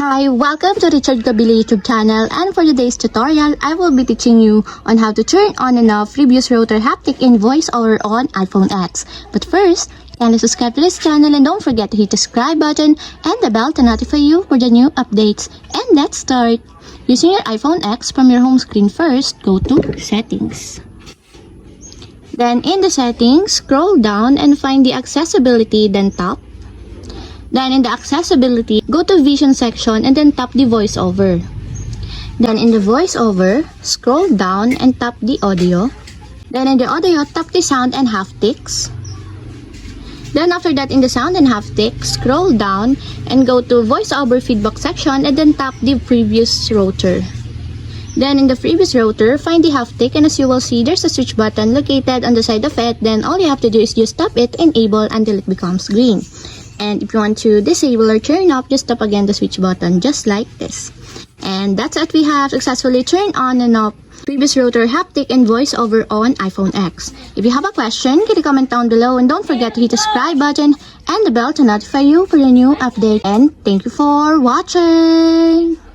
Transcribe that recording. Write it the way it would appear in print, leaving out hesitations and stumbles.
Hi, welcome to Richard Kabili YouTube channel, and for today's tutorial, I will be teaching you on how to turn on and off previous rotor haptic in voiceover on iPhone X. But first, kindly subscribe to this channel and don't forget to hit the subscribe button and the bell to notify you for the new updates. And let's start! Using your iPhone X, from your home screen first, go to Settings. Then in the settings, scroll down and find the accessibility, then tap. Then in the accessibility, go to vision section and then tap the voiceover. Then in the voiceover, scroll down and tap the audio. Then in the audio, tap the sound and haptics. Then after that, in the sound and haptics, scroll down and go to voiceover feedback section and then tap the previous rotor. Then in the previous rotor, find the haptic, and as you will see, there's a switch button located on the side of it. Then all you have to do is just tap it, enable until it becomes green. And if you want to disable or turn off, just tap again the switch button, just like this. And that's it, we have successfully turned on and off previous rotor haptic and voiceover on iPhone X. If you have a question, can you comment down below, and don't forget to hit the subscribe button and the bell to notify you for the new update. And thank you for watching!